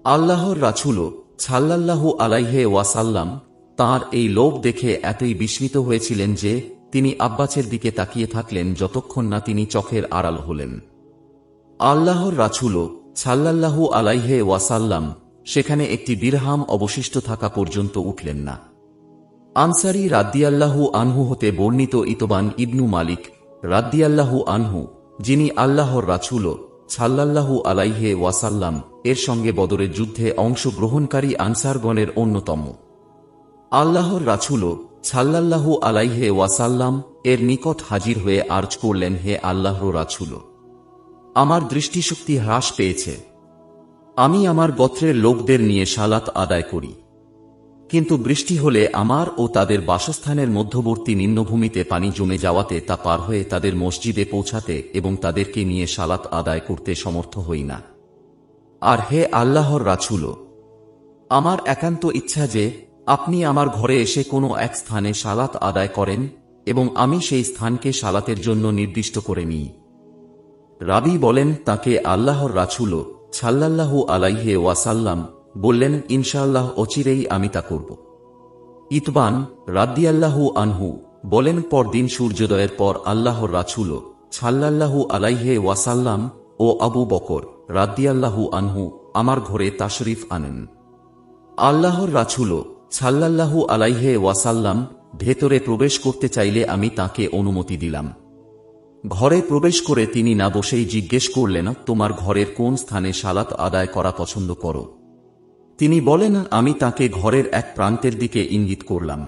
আল্লাহর রাসূল সাল্লাল্লাহু আলাইহি ওয়াসাল্লাম তাঁর এই লোভ দেখে এতই বিস্মিত হয়েছিলেন যে তিনি আব্বাসের দিকে তাকিয়ে থাকলেন যতক্ষণ না তিনি চোখের আড়াল হলেন। আল্লাহর রাসূল সাল্লাল্লাহু আলাইহি ওয়াসাল্লাম সেখানে একটি দিরহাম অবশিষ্ট থাকা পর্যন্ত উঠলেন না। আনসারী রাদ্দিয়াল্লাহু আনহু হতে বর্ণিত ইতবান ইবনু মালিক রাদ্দিয়াল্লাহু আনহু, যিনি আল্লাহর রাসূল সাল্লাল্লাহু আলাইহি ওয়াসাল্লাম এর সঙ্গে বদরের যুদ্ধে অংশগ্রহণকারী আনসারগণের অন্যতম। আল্লাহর রাসূল সাল্লাল্লাহু আলাইহি ওয়াসাল্লাম এর নিকট হাজির হয়ে আর্জ করলেন, হে আল্লাহর রাসূল, আমার দৃষ্টিশক্তি হ্রাস পেয়েছে। আমি আমার গোত্রের লোকদের নিয়ে সালাত আদায় করি, কিন্তু বৃষ্টি হলে আমার ও তাদের বাসস্থানের মধ্যবর্তী নিম্নভূমিতে পানি জমে যাওয়াতে তা পার হয়ে তাদের মসজিদে পৌঁছাতে এবং তাদেরকে নিয়ে সালাত আদায় করতে সমর্থ হই না। আর হে আল্লাহর রাসূল, আমার একান্ত ইচ্ছা যে আপনি আমার ঘরে এসে কোনো এক স্থানে সালাত আদায় করেন এবং আমি সেই স্থানকে সালাতের জন্য নির্দিষ্ট করে নিই। রাবী বলেন, তাকে আল্লাহর রাসূল সাল্লাল্লাহু আলাইহি ওয়াসাল্লাম বললেন, ইনশাআল্লাহ অচিরেই আমি তা করব। ইতবান রাদিয়াল্লাহু আনহু বলেন, পরদিন সূর্যোদয়ের পর আল্লাহর রাসূল সাল্লাল্লাহু আলাইহি ওয়াসাল্লাম ও আবু বকর রাদিয়াল্লাহু আনহু আমার ঘরে তাশরিফ আনেন। আল্লাহর রাসূল সাল্লাল্লাহু আলাইহি ওয়াসাল্লাম ভেতরে প্রবেশ করতে চাইলে আমি তাকে অনুমতি দিলাম। ঘরে প্রবেশ করে তিনি না বসেই জিজ্ঞেস করলেন, তোমার ঘরের কোন স্থানে সালাত আদায় করা পছন্দ করো? তিনি বলেন, আমি তাকে ঘরের এক প্রান্তের দিকে ইঙ্গিত করলাম।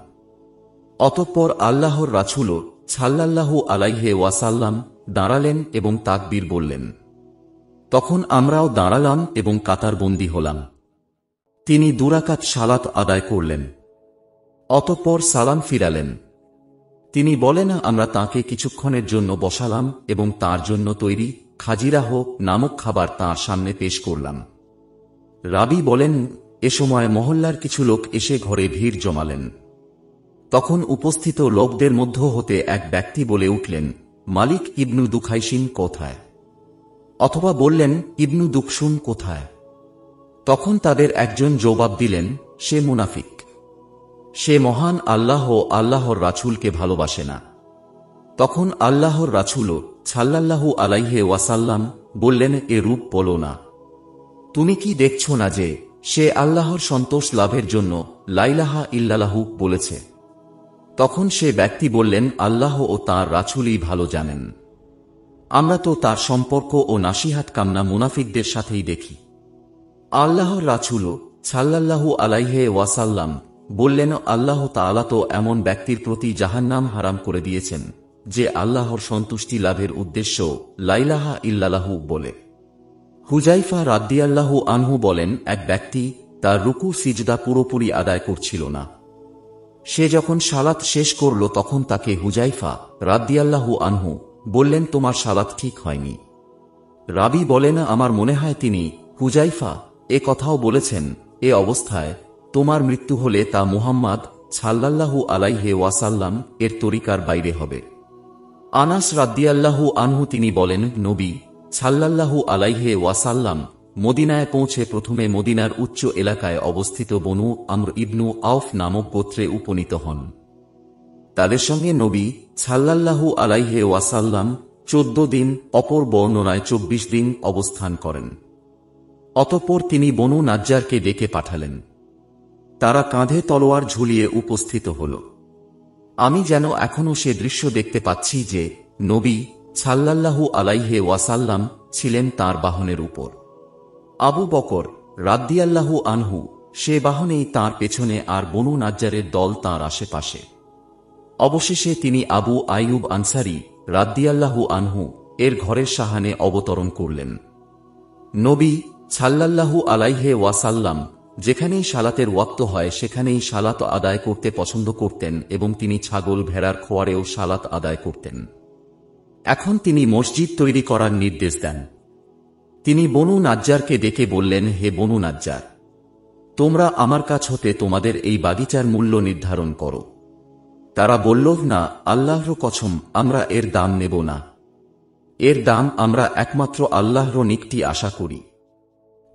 অতঃপর আল্লাহর রাসূল সাল্লাল্লাহু আলাইহি ওয়াসাল্লাম দাঁড়ালেন এবং তাকবীর বললেন। তখন আমরাও দাঁড়ালাম এবং কাতারবন্দী হলাম। তিনি 2 রাকাত সালাত আদায় করলেন, অতঃপর সালাম ফিরালেন। তিনি বলেন, আমরা তাকে কিছুক্ষণের জন্য বসালাম এবং তার জন্য তৈরি খাজিরাহ নামক খাবার তাঁর সামনে পেশ করলাম। রাবী বলেন, এ সময় মহল্লার কিছু লোক এসে ঘরে ভিড় জমালেন। তখন উপস্থিত লোকদের মধ্য হতে এক ব্যক্তি বলে উঠলেন, মালিক ইবনু দুখাইশিন কোথায়? অথবা বললেন, ইবনু দুকসুম কোথায়? তখন তাদের একজন জবাব দিলেন, সে মুনাফিক, সে মহান আল্লাহ ও আল্লাহর রাসূলকে ভালোবাসে না। তখন আল্লাহর রাসূল সাল্লাল্লাহু আলাইহি ওয়াসাল্লাম বললেন, এ রূপ বলো না। তুমি কি দেখছ না যে সে আল্লাহর সন্তোষ লাভের জন্য লা ইলাহা ইল্লাল্লাহু বলেছে? তখন সে ব্যক্তি বললেন, আল্লাহ ও তাঁর রাসূলই ভালো জানেন। আমরা তো তার সম্পর্ক ও নাসিহাত কামনা মুনাফিকদের সাথেই দেখি। আল্লাহর রাসূল সাল্লাল্লাহু আলাইহি ওয়াসাল্লাম বললেন, আল্লাহ তাআলা তো এমন ব্যক্তির প্রতি জাহান্নাম হারাম করে দিয়েছেন যে আল্লাহর সন্তুষ্টি লাভের উদ্দেশ্য লা ইলাহা ইল্লাল্লাহু বলে। হুযায়ফা রাদিয়াল্লাহু আনহু বলেন, এক ব্যক্তি তার রুকু সিজদা পুরোপুরি আদায় করছিল না। সে যখন সালাত শেষ করল তখন তাকে হুযায়ফা রাদিয়াল্লাহু আনহু বললেন, তোমার সালাত ঠিক হয়নি। রাবী বলেন, আমার মনে হয় তিনি হুযায়ফা এ কথাও বলেছেন, এ অবস্থায় তোমার মৃত্যু হলে তা মুহাম্মদ সাল্লাল্লাহু আলাইহি ওয়াসাল্লাম এর তরিকার বাইরে হবে। আনাস রাদিয়াল্লাহু আনহু তিনি বলেন, নবী সাল্লাল্লাহু আলাইহি ওয়াসাল্লাম মদিনায় পৌঁছে প্রথমে মদিনার উচ্চ এলাকায় অবস্থিত বনু আমর ইবনু আউফ নামক গোত্রে উপনীত হন। তাদের সঙ্গে নবী সাল্লাল্লাহু আলাইহি ওয়াসাল্লাম 14 দিন, অপর বর্ণনায় 24 দিন অবস্থান করেন। অতঃপর তিনি বনু নাজ্জারকে ডেকে পাঠালেন। তারা কাঁধে তলোয়ার ঝুলিয়ে উপস্থিত হল। আমি যেন এখনও সে দৃশ্য দেখতে পাচ্ছি যে নবী সাল্লাল্লাহু আলাইহি ওয়াসাল্লাম ছিলেন তার বাহনের উপর। আবু বকর রাদিয়াল্লাহু আনহু সে বাহনেই তার পেছনে, আর বনু নাজ্জারের দল তার আশেপাশে। অবশেষে তিনি আবু আইয়ুব আনসারী রাদিয়াল্লাহু আনহু এর ঘরের সাহানে অবতরণ করলেন। নবী সাল্লাল্লাহু আলাইহি ওয়াসাল্লাম যেখানেই সালাতের ওয়াক্ত হয় সেখানেই সালাত আদায় করতে পছন্দ করতেন এবং তিনি ছাগল ভেড়ার খোয়ারেও সালাত আদায় করতেন। এখন তিনি মসজিদ তৈরি করার নির্দেশ দেন। তিনি বনু নাজ্জারকে ডেকে বললেন, হে বনু নাজ্জার, তোমরা আমার কাছ হতে তোমাদের এই বাগিচার মূল্য নির্ধারণ করো। তারা বলল, না, আল্লাহর কসম, আমরা এর দাম নেব না। এর দাম আমরা একমাত্র আল্লাহর নিকটই আশা করি।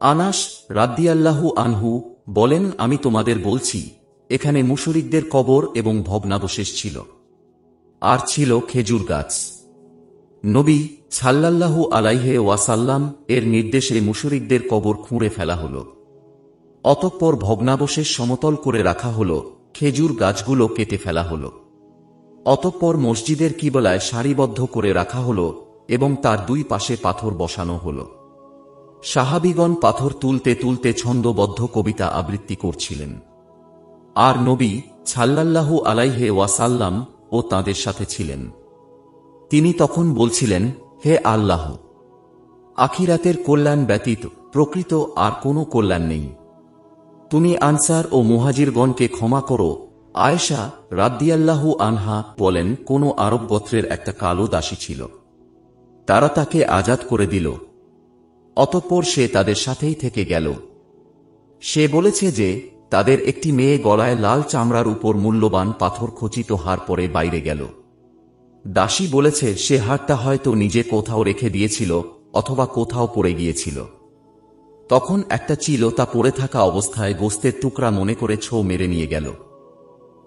আনাস রাদিয়াল্লাহু আনহু বলেন, আমি তোমাদের বলছি, এখানে মুশরিকদের কবর এবং ভগ্নাবশেষ ছিল, আর ছিল খেজুর গাছ। নবী সাল্লাল্লাহু আলাইহি ওয়াসাল্লাম এর নির্দেশে মুশরিকদের কবর খুঁড়ে ফেলা হল। অতঃপর ভগ্নাবশেষ সমতল করে রাখা হল, খেজুর গাছগুলো কেটে ফেলা হল। অতঃপর মসজিদের কিবলায় সারিবদ্ধ করে রাখা হল এবং তার 2 পাশে পাথর বসানো হল। সাহাবীগণ পাথর তুলতে তুলতে ছন্দবদ্ধ কবিতা আবৃত্তি করছিলেন। আর নবী সাল্লাল্লাহু আলাইহি ওয়াসাল্লাম ও তাঁদের সাথে ছিলেন। তিনি তখন বলছিলেন, হে আল্লাহ, আখিরাতের কল্যাণ ব্যতীত প্রকৃত আর কোনো কল্যাণ নেই। তুমি আনসার ও মুহাজিরগণকে ক্ষমা করো। আয়েশা রাদিয়াল্লাহু আনহা বলেন, কোন আরব গোত্রের একটা কালো দাসী ছিল। তারা তাকে আজাদ করে দিল। অতঃপর সে তাদের সাথেই থেকে গেল। সে বলেছে যে তাদের একটি মেয়ে গলায় লাল চামড়ার উপর মূল্যবান পাথর খচিত হার পরে বাইরে গেল। দাসী বলেছে সে হারটা হয়তো নিজে কোথাও রেখে দিয়েছিল অথবা কোথাও পড়ে গিয়েছিল। তখন একটা চিল তা পড়ে থাকা অবস্থায় গোস্তের টুকরা মনে করে ছো মেরে নিয়ে গেল।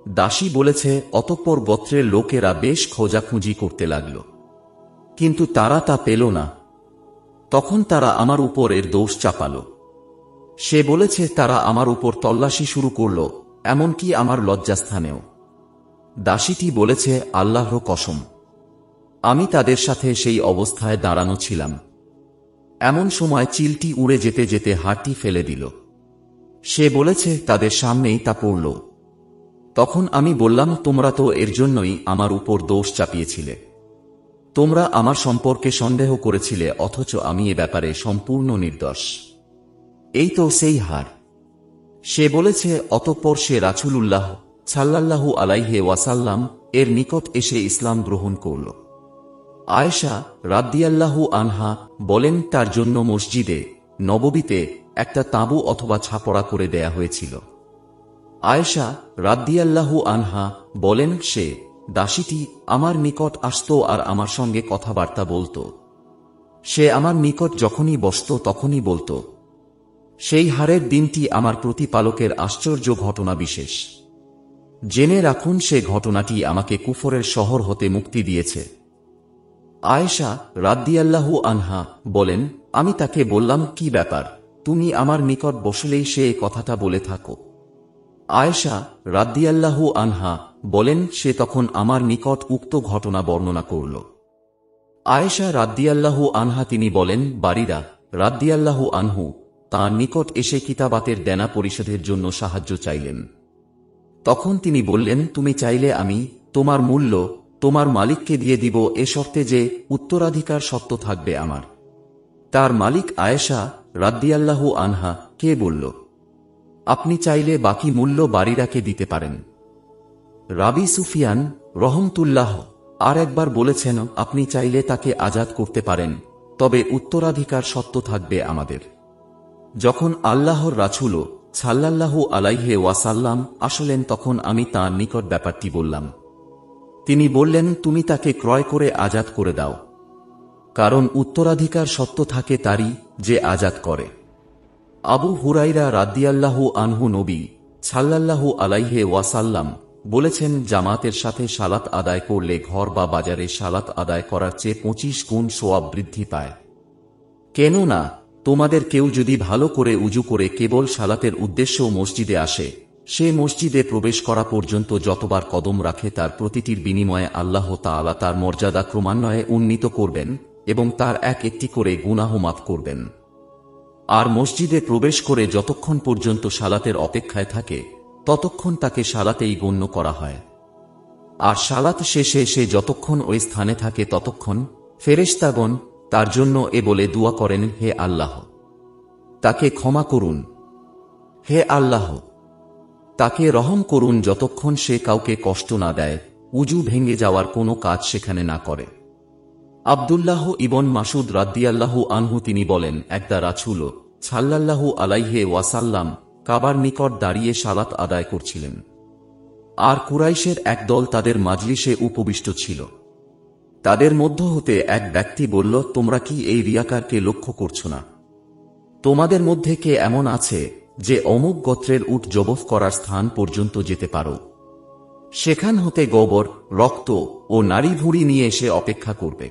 দাসী বলেছে অতঃপর গোত্রের লোকেরা বেশ খোঁজাখুঁজি করতে লাগল, কিন্তু তারা তা পেল না। তখন তারা আমার উপর এর দোষ চাপাল। সে বলেছে তারা আমার উপর তল্লাশি শুরু করল, এমনকি আমার লজ্জাস্থানেও। দাসীটি বলেছে, আল্লাহর কসম, আমি তাদের সাথে সেই অবস্থায় দাঁড়ানো ছিলাম। এমন সময় চিলটি উড়ে যেতে যেতে হাড়টি ফেলে দিল। সে বলেছে তাদের সামনেই তা পড়ল। তখন আমি বললাম, তোমরা তো এর জন্যই আমার উপর দোষ চাপিয়েছিলে। তোমরা আমার সম্পর্কে সন্দেহ করেছিলে, অথচ আমি এ ব্যাপারে সম্পূর্ণ নির্দোষ। এই তো সেই হার। সে বলেছে অতঃপর সে রাসূলুল্লাহ সাল্লাল্লাহু আলাইহি ওয়াসাল্লাম এর নিকট এসে ইসলাম গ্রহণ করল। আয়েশা রাদিয়াল্লাহু আনহা বলেন, তার জন্য মসজিদে নববীতে একটা তাঁবু অথবা ছাপড়া করে দেয়া হয়েছিল। আয়েশা রাদিয়াল্লাহু আনহা বলেন, সে দাসীটি আমার নিকট আসত আর আমার সঙ্গে কথাবার্তা বলত। সে আমার নিকট যখনই বসত তখনই বলত, সেই হারের দিনটি আমার প্রতিপালকের আশ্চর্য ঘটনা বিশেষ। জেনে রাখুন, সে ঘটনাটি আমাকে কুফরের শহর হতে মুক্তি দিয়েছে। আয়েশা রাদিয়াল্লাহু আনহা বলেন, আমি তাকে বললাম, কি ব্যাপার, তুমি আমার নিকট বসলেই সে কথাটা বলে থাকো। আয়েশা রাদিয়াল্লাহু আনহা বলেন, সে তখন আমার নিকট উক্ত ঘটনা বর্ণনা করল। আয়েশা রাদিয়াল্লাহু আনহা তিনি বলেন, বারিরা রাদিয়াল্লাহু আনহু তাঁর নিকট এসে কিতাবাতের দেনা পরিশোধের জন্য সাহায্য চাইলেন। তখন তিনি বললেন, তুমি চাইলে আমি তোমার মূল্য তোমার মালিককে দিয়ে দিব, এ শর্তে যে উত্তরাধিকার সত্ত্ব থাকবে আমার। তার মালিক আয়েশা রাদিয়াল্লাহু আনহা কে বলল, আপনি চাইলে বাকি মূল্য বারিরাকে দিতে পারেন। রাবি সুফিয়ান রহমতুল্লাহ আর একবার বলেছেন, আপনি চাইলে তাকে আজাদ করতে পারেন, তবে উত্তরাধিকার সত্ত্ব থাকবে আমাদের। যখন আল্লাহর রাসূল সাল্লাল্লাহু আলাইহি ওয়াসাল্লাম আসলেন, তখন আমি তাঁর নিকট ব্যাপারটি বললাম। তিনি বললেন, তুমি তাকে ক্রয় করে আজাদ করে দাও, কারণ উত্তরাধিকার সত্ত্ব থাকে তারই যে আজাদ করে। আবু হুরাইরা রাদিয়াল্লাহু আনহু নবী সাল্লাল্লাহু আলাইহি ওয়াসাল্লাম বলেছেন, জামাতের সাথে সালাত আদায় করলে ঘর বা বাজারে সালাত আদায় করার চেয়ে 25 গুণ সওয়াব বৃদ্ধি পায়। কেননা তোমাদের কেউ যদি ভালো করে উজু করে কেবল সালাতের উদ্দেশ্য মসজিদে আসে, সে মসজিদে প্রবেশ করা পর্যন্ত যতবার কদম রাখে তার প্রতিটির বিনিময়ে আল্লাহ তাআলা তার মর্যাদা ক্রমান্বয়ে উন্নীত করবেন এবং তার এক একটি করে গুনাহ মাফ করবেন। আর মসজিদে প্রবেশ করে যতক্ষণ পর্যন্ত সালাতের অপেক্ষায় থাকে ততক্ষণ তাকে সালাতেই গণ্য করা হয়। আর সালাত শেষে সে যতক্ষণ ওই স্থানে থাকে ততক্ষণ ফেরেশতাগণ তার জন্য এ বলে দুয়া করেন, হে আল্লাহ, তাকে ক্ষমা করুন, হে আল্লাহ, তাকে রহম করুন, যতক্ষণ সে কাউকে কষ্ট না দেয়, উজু ভেঙে যাওয়ার কোনো কাজ সেখানে না করে। আব্দুল্লাহ ইবন মাসুদ রাদিয়াল্লাহু আনহু তিনি বলেন, একদা রাসূল সাল্লাল্লাহু আলাইহি ওয়াসাল্লাম কাবার নিকট দাঁড়িয়ে সালাত আদায় করছিলেন, আর কুরাইশের একদল তাদের মাজলিসে উপবিষ্ট ছিল। তাদের মধ্য হতে এক ব্যক্তি বলল, তোমরা কি এই রিয়াকারকে লক্ষ্য করছ না? তোমাদের মধ্যে কে এমন আছে যে অমুক গোত্রের উট জবফ করার স্থান পর্যন্ত যেতে পারো? সেখান হতে গোবর, রক্ত ও নারী ভুঁড়ি নিয়ে এসে অপেক্ষা করবে।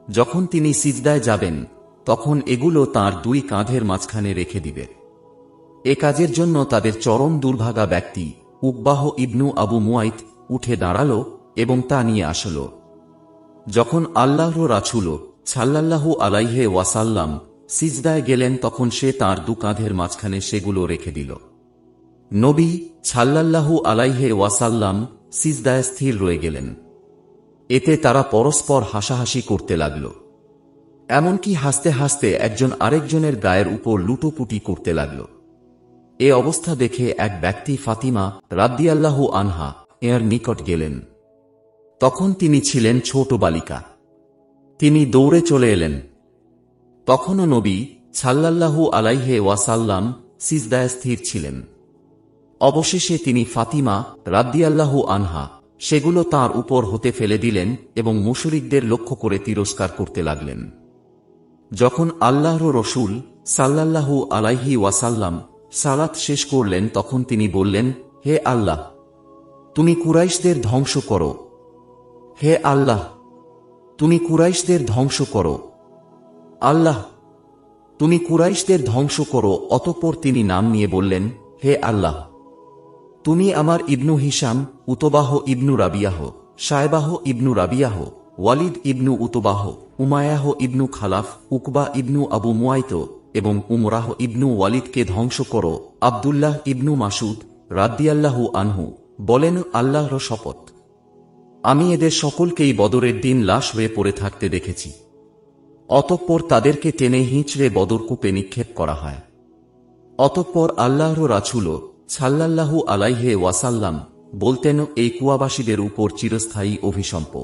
যখন তিনি সিজদায় যাবেন তখন এগুলো তাঁর দুই কাঁধের মাঝখানে রেখে দিবে। এ কাজের জন্য তাদের চরম দুর্ভাগা ব্যক্তি উকবাহ ইবনু আবু মুয়াইত উঠে দাঁড়াল এবং তা নিয়ে আসল। যখন আল্লাহর রাসূল সাল্লাল্লাহু আলাইহি ওয়াসাল্লাম সিজদায় গেলেন তখন সে তাঁর দু কাঁধের মাঝখানে সেগুলো রেখে দিল। নবী সাল্লাল্লাহু আলাইহি ওয়াসাল্লাম সিজদায় স্থির রয়ে গেলেন। এতে তারা পরস্পর হাসাহাসি করতে লাগল। এমনকি হাসতে হাসতে একজন আরেকজনের গায়ের উপর লুটোপুটি করতে লাগল। এ অবস্থা দেখে এক ব্যক্তি ফাতিমা রাদিয়াল্লাহু আনহা এর নিকট গেলেন। তখন তিনি ছিলেন ছোট বালিকা। তিনি দৌড়ে চলে এলেন। তখনও নবী সাল্লাল্লাহু আলাইহি ওয়াসাল্লাম সিজদায় স্থির ছিলেন। অবশেষে তিনি ফাতিমা রাদিয়াল্লাহু আনহা সেগুলো তাঁর উপর হতে ফেলে দিলেন এবং মুশরিকদের লক্ষ্য করে তিরস্কার করতে লাগলেন। যখন আল্লাহর রসূল সাল্লাল্লাহু আলাইহি ওয়াসাল্লাম সালাত শেষ করলেন তখন তিনি বললেন, হে আল্লাহ, তুমি কুরাইশদের ধ্বংস করো। হে আল্লাহ, তুমি কুরাইশদের ধ্বংস করো। আল্লাহ, তুমি কুরাইশদের ধ্বংস করো। অতঃপর তিনি নাম নিয়ে বললেন, হে আল্লাহ, তুমি আমার ইবনু হিশাম, উতবাহ ইবনু রাবিয়াহ, সায়বাহ ইবনু রাবিয়াহ, ওয়ালিদ ইবনু উতবাহ, উমায়াহ ইবনু খালাফ, উকবা ইবনু আবু মুয়াইত এবং উমরাহ ইবনু ওয়ালিদকে ধ্বংস করো। আব্দুল্লাহ ইবনু মাসুদ রাদিয়াল্লাহু আনহু বলেন, আল্লাহর শপথ, আমি এদের সকলকেই বদরের দিন লাশ হয়ে পড়ে থাকতে দেখেছি। অতঃপর তাদেরকে টেনে হিঁচড়ে বদর কূপে নিক্ষেপ করা হয়। অতঃপর আল্লাহর রাসূল সাল্লাল্লাহু আলাইহি ওয়াসাল্লাম বলতেন, এই কুয়াবাসীদের উপর চিরস্থায়ী অভিশম্প।